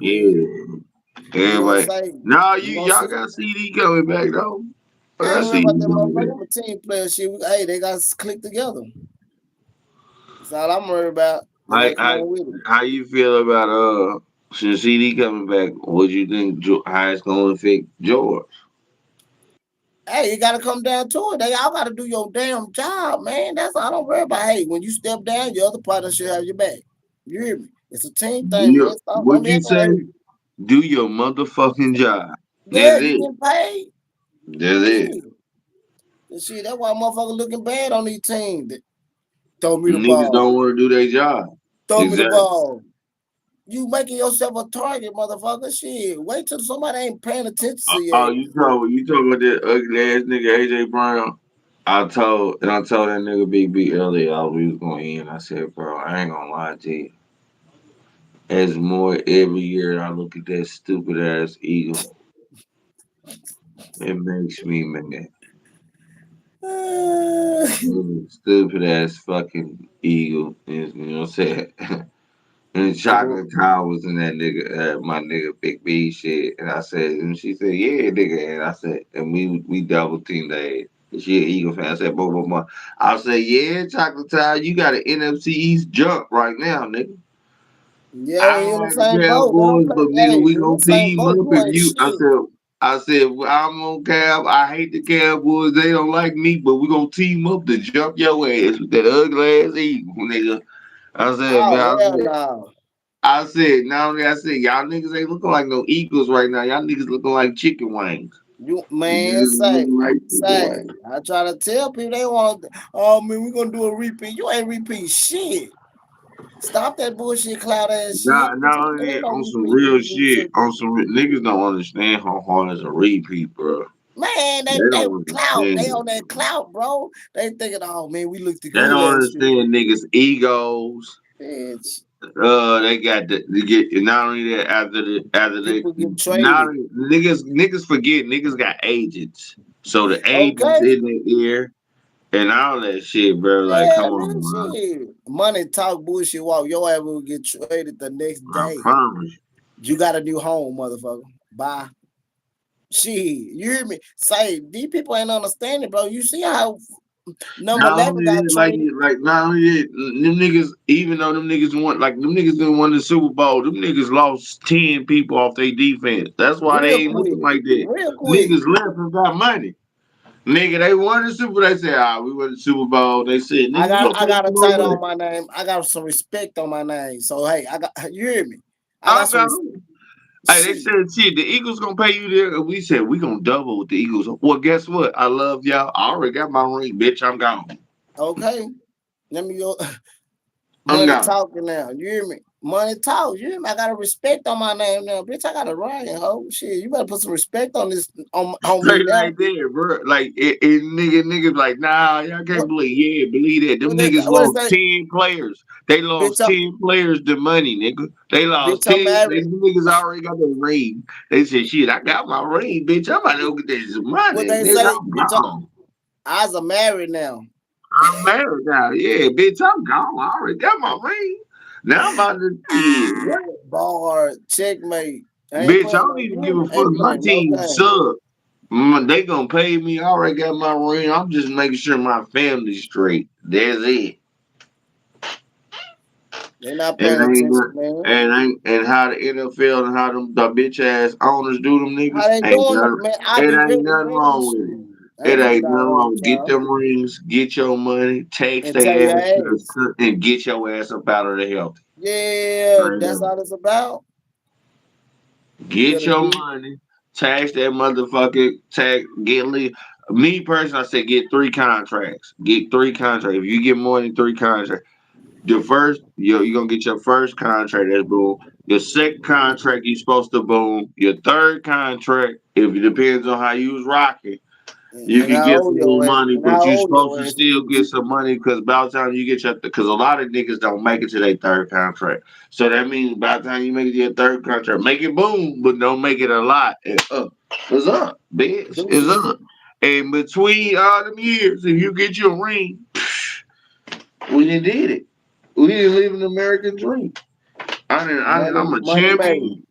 Yeah. Yeah, Everybody. say Nah, you gonna y'all see. got CD coming back though. I I got ain't worried CD about that coming motherfucker. back. I'm a team player. Shit, hey, they got to click together. That's all I'm worried about. They How, gotta come how, on with it. how you feel about since CD coming back? What you think how it's gonna affect George? Hey, you gotta come down to it. They all gotta do your damn job, man. That's all I don't worry about. Hey, when you step down, your other partner should have your back. You hear me? It's a team Do thing, man. you Stop. Don't what be you acting like, say? Do your motherfucking job. yeah, That's you it. getting paid. That's it. Shit. And shit, that's why motherfuckers looking bad on these teams. Throw me the Niggas ball. don't want to do their job. Throw me the Exactly. ball. You making yourself a target, motherfucker. Shit. Wait till somebody ain't paying attention to you. Oh, you talking about that ugly ass nigga AJ Brown? I told that nigga Big B earlier we was gonna end. I said, bro, I ain't gonna lie to you. As more every year I look at that stupid ass eagle, it makes me mad. Stupid ass fucking eagle. You know what I'm saying? And Chocolate Cow was in that nigga, my nigga Big B shit. And I said, and she said, yeah, nigga. And I said, and we double teamed that. She an Eagle fan. I said, boom, boom, boom. I said, yeah, Chocolate Cow, you got an NFC East jump right now, nigga. Yeah, I we in don't the like the same boat. Don't Cowboys, play. but nigga, Hey, we we in the gonna same team boat. up You if ain't you. shit. I said, well, I'm on Cab. I hate the Cowboys. They don't like me, but we gonna team up to jump your ass with that ugly ass Eagle, nigga. I said, man, Oh hell no. I said, y'all niggas ain't looking like no eagles right now. Y'all niggas looking like chicken wings. You You man, niggas looking like chicken say. wings. I try to tell people they want. Oh man, we gonna do a repeat. You ain't repeat shit. Stop that bullshit, cloud ass shit. Not There only ain't that, no on some repeat real when you shit, took. niggas don't understand how hard is a repeat, bro. Man, They they don't clout. They understand on it, that bro. clout, bro. They thinking, oh man, we looked They good don't last year. understand niggas' egos. Bitch, They got to get not only that after they people get not traded. niggas forget niggas got agents. So the agents Okay. in their ear and all that shit, bro. Like, Yeah, come man, on, bro. shit. Money talk bullshit. Walk your ass will get traded the next I day. promise. You got a new home, motherfucker. Bye. Shit, you hear me? Say these people ain't understanding, bro. You see how number Not 11 only got that, traded not only that, them niggas, even though them niggas won, like them niggas didn't win the Super Bowl, them niggas lost 10 people off their defense. That's why they real ain't quick, looking like that. real quick. Niggas left and got money. Nigga, they won the Super. They said, we won the Super Bowl. They said, nigga, we gonna I pay got a some more title money. on my name. I got some respect on my name. So hey, I got you hear me? I got I some got them. Hey, they shit. said, shit, the Eagles gonna pay you there. And we said, we gonna double with the Eagles. Well, guess what? I love y'all. I already got my ring, bitch. I'm gone. Okay. Let me go. I'm Money gone. talking now. You hear me? Money talk. You hear me? I got a respect on my name now. Bitch, I got a Ryan, ho. Shit, you better put some respect on this on me Straight now. like that, bro. Like niggas like, nah, y'all can't What believe. Yeah, believe that. Them what they niggas what is lost that? 10 players. They Bitch, lost 10 players to money, nigga. They lost I'm 10. They married. them niggas already got their ring. They said, shit, I got my ring, bitch. I'm about to go get this What money, they nigga. say, I'm bitch, gone. I's a married now. I'm married now. Yeah, bitch, I'm gone. I already got my ring. Now I'm about to shit. What? Bar, checkmate. I ain't Bitch, I playing don't no even give you a ain't fuck. My playing no team game. suck. They gonna pay me. I already got my ring. I'm just making sure my family's straight. That's it. They not And paying ain't attention, no- man. and how the NFL and how them the bitch ass owners do them How niggas they ain't doing it, nothing. man? I It be ain't ready, nothing ready. wrong with it. Shoot. I It ain't finna ain't die nothing wrong wrong. with Get y'all. them rings, get your money, tax And tell your their ass ass. and get your ass up out of the health. Yeah, Right that's now. all it's about. You Get better your do. money, tax that motherfucker, tax, get leave. Me personally, I say get 3 contracts. Get 3 contracts. If you get more than 3 contracts, the first, you're gonna get your first contract, that's boom. Your second contract, you supposed to boom. Your third contract, if it depends on how you was rocking, you And can how get some old more your ass money, and but how you old supposed your to ass still get is. some money because by the time you get your, because a lot of niggas don't make it to their third contract. So that means by the time you make it to your third contract, make it boom, but don't make it a lot. It's up, bitch. It's Deuces. up. And between all them years, if you get your ring, we done did it. We didn't live an American dream. I'm a Money made. champion.